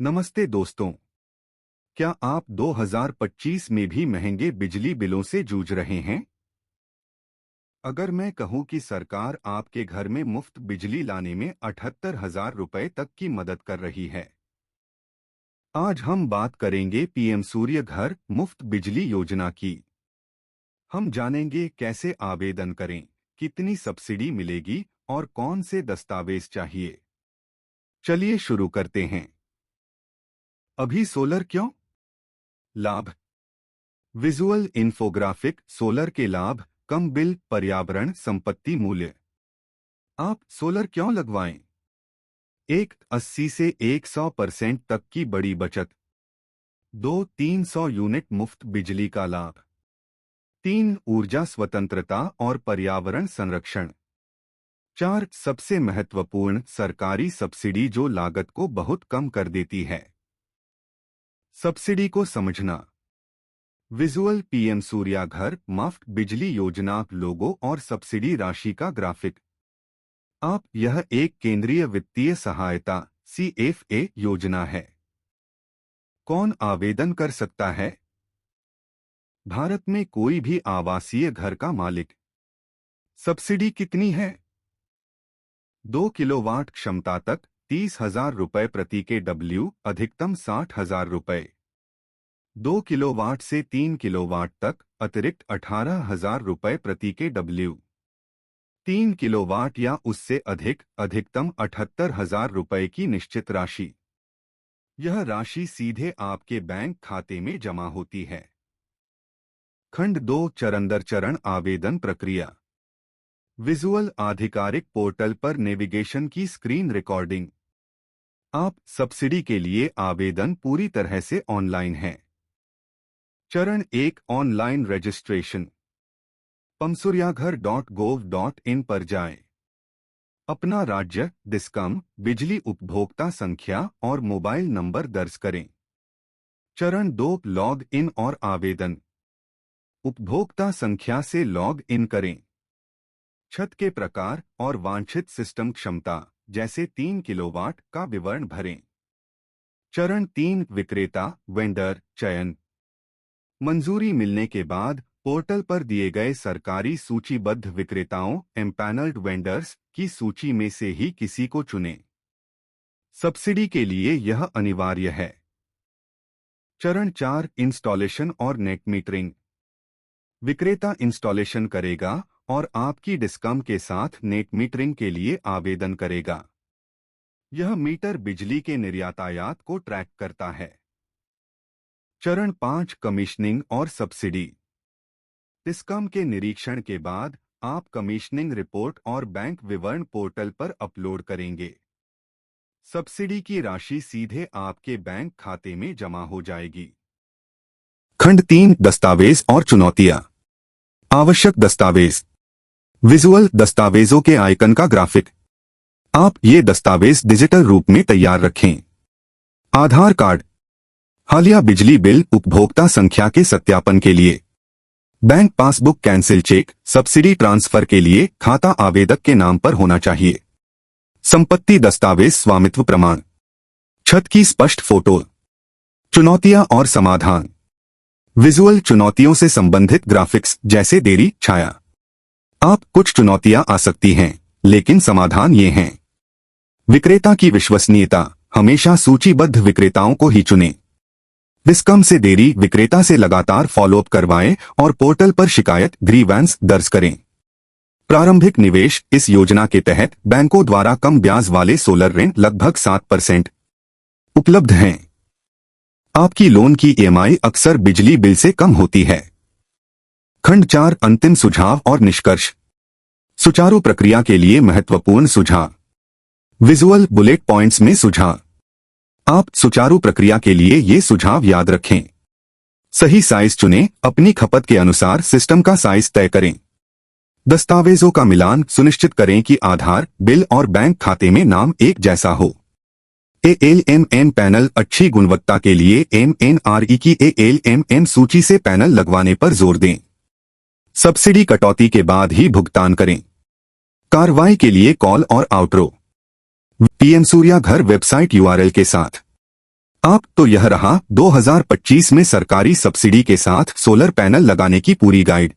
नमस्ते दोस्तों। क्या आप 2025 में भी महंगे बिजली बिलों से जूझ रहे हैं? अगर मैं कहूं कि सरकार आपके घर में मुफ्त बिजली लाने में 78,000 रुपए तक की मदद कर रही है। आज हम बात करेंगे पीएम सूर्य घर मुफ्त बिजली योजना की। हम जानेंगे कैसे आवेदन करें, कितनी सब्सिडी मिलेगी और कौन से दस्तावेज चाहिए। चलिए शुरू करते हैं। अभी सोलर क्यों? लाभ। Visual infographic. सोलर के लाभ: कम बिल, पर्यावरण, संपत्ति मूल्य। आप सोलर क्यों लगवाएं? 80 से 100% तक की बड़ी बचत। 300 यूनिट मुफ्त बिजली का लाभ। 3 ऊर्जा स्वतंत्रता और पर्यावरण संरक्षण। 4 सबसे महत्वपूर्ण सरकारी सब्सिडी जो लागत को बहुत कम कर देती है। सब्सिडी को समझना। विजुअल पीएम सूर्या घर मुफ्त बिजली योजना लोगो और सब्सिडी राशि का ग्राफिक। आप यह एक केंद्रीय वित्तीय सहायता CFA योजना है। कौन आवेदन कर सकता है? भारत में कोई भी आवासीय घर का मालिक। सब्सिडी कितनी है? 2 किलोवाट क्षमता तक 30,000 रुपए प्रति kW, अधिकतम 60,000 रुपए। 2 किलोवाट से 3 किलोवाट तक अतिरिक्त 18,000 रुपए प्रति kW। 3 किलोवाट या उससे अधिक अधिकतम 78,000 रुपए की निश्चित राशि। यह राशि सीधे आपके बैंक खाते में जमा होती है। खंड 2 चरण दर चरण आवेदन प्रक्रिया। विजुअल आधिकारिक पोर्टल पर नेविगेशन की स्क्रीन रिकॉर्डिंग। आप सब्सिडी के लिए आवेदन पूरी तरह से ऑनलाइन है। चरण 1 ऑनलाइन रजिस्ट्रेशन। pamsuryaghar.gov.in पर जाएं। अपना राज्य, डिस्कम, बिजली उपभोक्ता संख्या और मोबाइल नंबर दर्ज करें। चरण 2 लॉग इन और आवेदन। उपभोक्ता संख्या से लॉग इन करें। छत के प्रकार और वांछित सिस्टम क्षमता जैसे 3 किलोवाट का विवरण भरें। चरण 3 विक्रेता वेंडर चयन। मंजूरी मिलने के बाद पोर्टल पर दिए गए सरकारी सूचीबद्ध विक्रेताओं एम्पैनल्ड वेंडर्स की सूची में से ही किसी को चुनें। सब्सिडी के लिए यह अनिवार्य है। चरण 4 इंस्टॉलेशन और नेट मीटरिंग। विक्रेता इंस्टॉलेशन करेगा और आपकी डिस्कम के साथ नेट मीटरिंग के लिए आवेदन करेगा। यह मीटर बिजली के निर्यातायात को ट्रैक करता है। चरण 5 कमीशनिंग और सब्सिडी। डिस्कम के निरीक्षण के बाद आप कमीशनिंग रिपोर्ट और बैंक विवरण पोर्टल पर अपलोड करेंगे। सब्सिडी की राशि सीधे आपके बैंक खाते में जमा हो जाएगी। खंड 3 दस्तावेज और चुनौतियां। आवश्यक दस्तावेज। विजुअल दस्तावेजों के आइकन का ग्राफिक। आप ये दस्तावेज डिजिटल रूप में तैयार रखें। आधार कार्ड, हालिया बिजली बिल, उपभोक्ता संख्या के सत्यापन के लिए। Bank passbook, cancel cheque, subsidy transfer के लिए खाता आवेदक के नाम पर होना चाहिए। संपत्ति दस्तावेज, स्वामित्व प्रमाण, छत की स्पष्ट फोटो। चुनौतियां और समाधान। विजुअल चुनौतियों से संबंधित ग्राफिक्स जैसे देरी, छाया। आप कुछ चुनौतियां आ सकती हैं, लेकिन समाधान ये हैं। विक्रेता की विश्वसनीयता, हमेशा सूचीबद्ध विक्रेताओं को ही चुनें। डिस्कम से देरी, विक्रेता से लगातार फॉलोअप करवाएं और पोर्टल पर शिकायत ग्रीवेंस दर्ज करें। प्रारंभिक निवेश। इस योजना के तहत बैंकों द्वारा कम ब्याज वाले सोलर ऋण लगभग 7% उपलब्ध हैं। आपकी लोन की EMI अक्सर बिजली बिल से कम होती है। खंड 4 अंतिम सुझाव और निष्कर्ष। सुचारू प्रक्रिया के लिए महत्वपूर्ण सुझाव। विजुअल बुलेट पॉइंट्स में सुझाव। आप सुचारू प्रक्रिया के लिए ये सुझाव याद रखें। सही साइज चुनें, अपनी खपत के अनुसार सिस्टम का साइज तय करें। दस्तावेजों का मिलान सुनिश्चित करें कि आधार, बिल और बैंक खाते में नाम एक जैसा हो। ALMM panel. अच्छी गुणवत्ता के लिए MNRE की ALMM सूची से पैनल लगवाने पर जोर दें। सब्सिडी कटौती के बाद ही भुगतान करें। कार्रवाई के लिए कॉल और आउटरो। पीएम सूर्या घर वेबसाइट URL के साथ। आप तो यह रहा 2025 में सरकारी सब्सिडी के साथ सोलर पैनल लगाने की पूरी गाइड।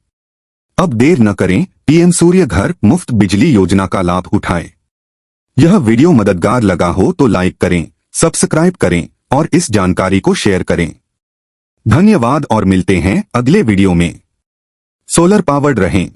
अब देर न करें, पीएम सूर्य घर मुफ्त बिजली योजना का लाभ उठाएं। यह वीडियो मददगार लगा हो तो लाइक करें, सब्सक्राइब करें और इस जानकारी को शेयर करें। धन्यवाद और मिलते हैं अगले वीडियो में। सोलर पावर्ड रहें।